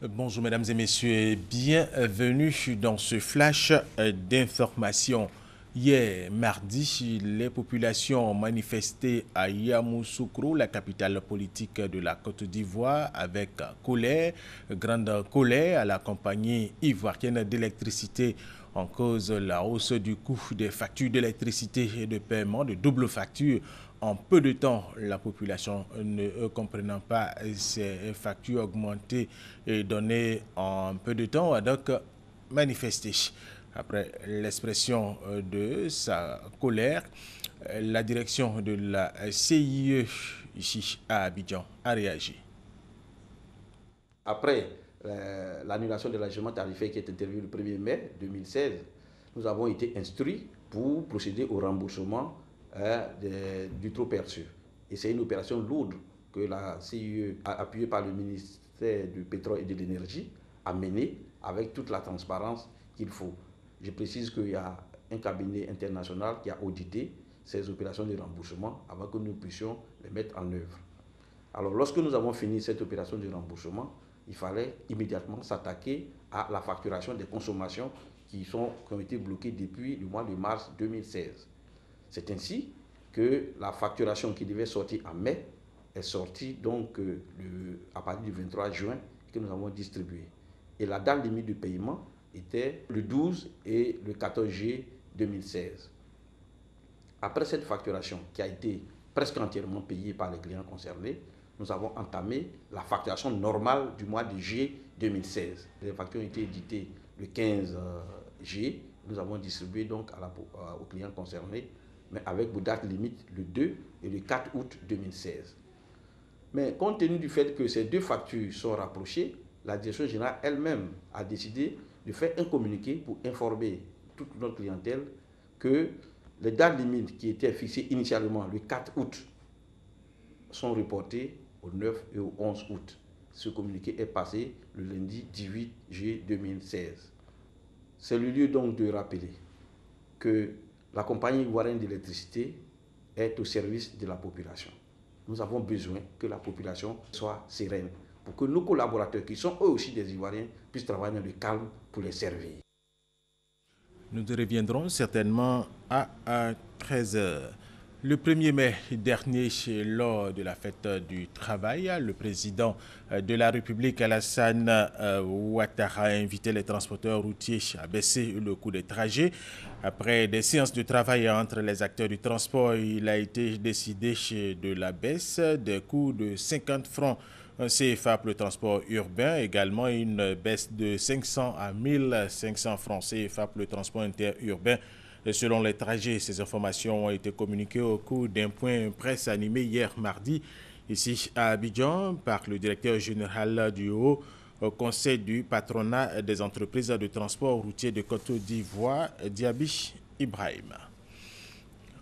Bonjour mesdames et messieurs et bienvenue dans ce flash d'information. Hier, mardi, les populations ont manifesté à Yamoussoukro, la capitale politique de la Côte d'Ivoire, avec colère, grande colère à la compagnie ivoirienne d'électricité en cause la hausse du coût des factures d'électricité et de paiement de double facture. En peu de temps, la population ne comprenant pas ces factures augmentées et données en peu de temps a donc manifesté. Après l'expression de sa colère, la direction de la CIE ici à Abidjan a réagi. Après l'annulation de l'allègement tarifaire qui est intervenu le 1er mai 2016, nous avons été instruits pour procéder au remboursement du trop perçu. Et c'est une opération lourde que la CIE, appuyée par le ministère du Pétrole et de l'Énergie, a menée avec toute la transparence qu'il faut. Je précise qu'il y a un cabinet international qui a audité ces opérations de remboursement avant que nous puissions les mettre en œuvre. Alors, lorsque nous avons fini cette opération de remboursement, il fallait immédiatement s'attaquer à la facturation des consommations qui ont été bloquées depuis le mois de mars 2016. C'est ainsi que la facturation qui devait sortir en mai est sortie donc à partir du 23 juin que nous avons distribué. Et la date limite de paiement était le 12 et le 14 juillet 2016. Après cette facturation qui a été presque entièrement payée par les clients concernés, nous avons entamé la facturation normale du mois de juillet 2016. Les factures ont été éditées le 15 juillet. Nous avons distribué donc aux clients concernés, mais avec vos dates limites le 2 et le 4 août 2016. Mais compte tenu du fait que ces deux factures sont rapprochées, la direction générale elle-même a décidé de faire un communiqué pour informer toute notre clientèle que les dates limites qui étaient fixées initialement le 4 août sont reportées au 9 et au 11 août. Ce communiqué est passé le lundi 18 juillet 2016. C'est le lieu donc de rappeler que la compagnie ivoirienne d'électricité est au service de la population. Nous avons besoin que la population soit sereine pour que nos collaborateurs, qui sont eux aussi des Ivoiriens, puissent travailler dans le calme pour les servir. Nous reviendrons certainement à 13h. Le 1er mai dernier, lors de la fête du travail, le président de la République, Alassane Ouattara, a invité les transporteurs routiers à baisser le coût des trajets. Après des séances de travail entre les acteurs du transport, il a été décidé de la baisse des coûts de 50 francs CFA pour le transport urbain, également une baisse de 500 à 1500 francs CFA pour le transport interurbain. Selon les trajets, ces informations ont été communiquées au cours d'un point presse animé hier mardi, ici à Abidjan, par le directeur général du Haut Conseil du patronat des entreprises de transport routier de Côte d'Ivoire, Diaby Ibrahim.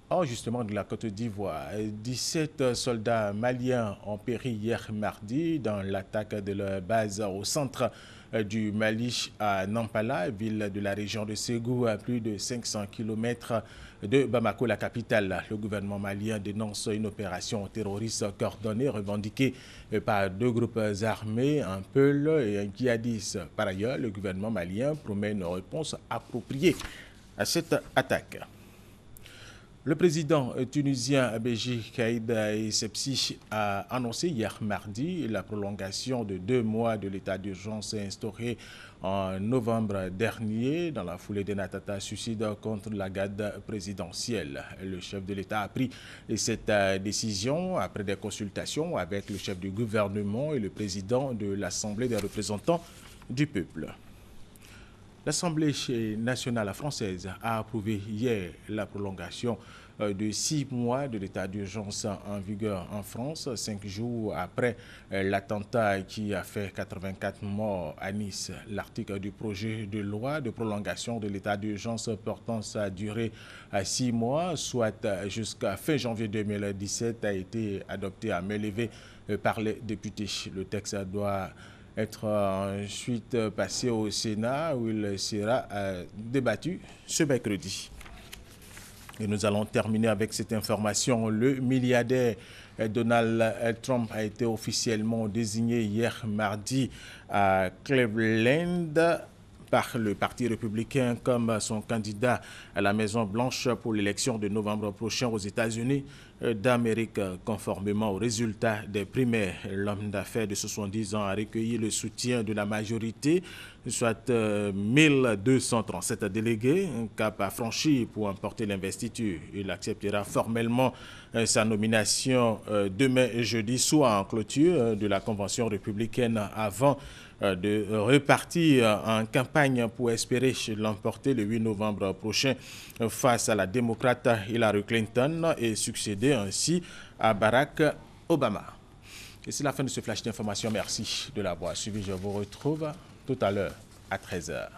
Or, justement, de la Côte d'Ivoire, 17 soldats maliens ont péri hier mardi dans l'attaque de leur base au centre du Mali à Nampala, ville de la région de Ségou, à plus de 500 km de Bamako, la capitale. Le gouvernement malien dénonce une opération terroriste coordonnée revendiquée par deux groupes armés, un Peul et un djihadiste. Par ailleurs, le gouvernement malien promet une réponse appropriée à cette attaque. Le président tunisien Béji Caïd Essebsi a annoncé hier mardi la prolongation de 2 mois de l'état d'urgence instauré en novembre dernier dans la foulée d'un attentat suicide contre la garde présidentielle. Le chef de l'État a pris cette décision après des consultations avec le chef du gouvernement et le président de l'Assemblée des représentants du peuple. L'Assemblée nationale française a approuvé hier la prolongation de 6 mois de l'état d'urgence en vigueur en France, 5 jours après l'attentat qui a fait 84 morts à Nice. L'article du projet de loi de prolongation de l'état d'urgence portant sa durée à 6 mois, soit jusqu'à fin janvier 2017, a été adopté à main levée par les députés. Le texte doit être ensuite passé au Sénat où il sera débattu ce mercredi. Et nous allons terminer avec cette information. Le milliardaire Donald Trump a été officiellement désigné hier mardi à Cleveland par le Parti républicain comme son candidat à la Maison-Blanche pour l'élection de novembre prochain aux États-Unis d'Amérique. Conformément aux résultats des primaires, l'homme d'affaires de 70 ans a recueilli le soutien de la majorité, soit 1237 délégués, un cap à franchir pour emporter l'investiture. Il acceptera formellement sa nomination demain jeudi, soit en clôture de la convention républicaine, avant de repartir en campagne pour espérer l'emporter le 8 novembre prochain face à la démocrate Hillary Clinton et succéder ainsi à Barack Obama. Et c'est la fin de ce flash d'information. Merci de l'avoir suivi. Je vous retrouve tout à l'heure à 13h.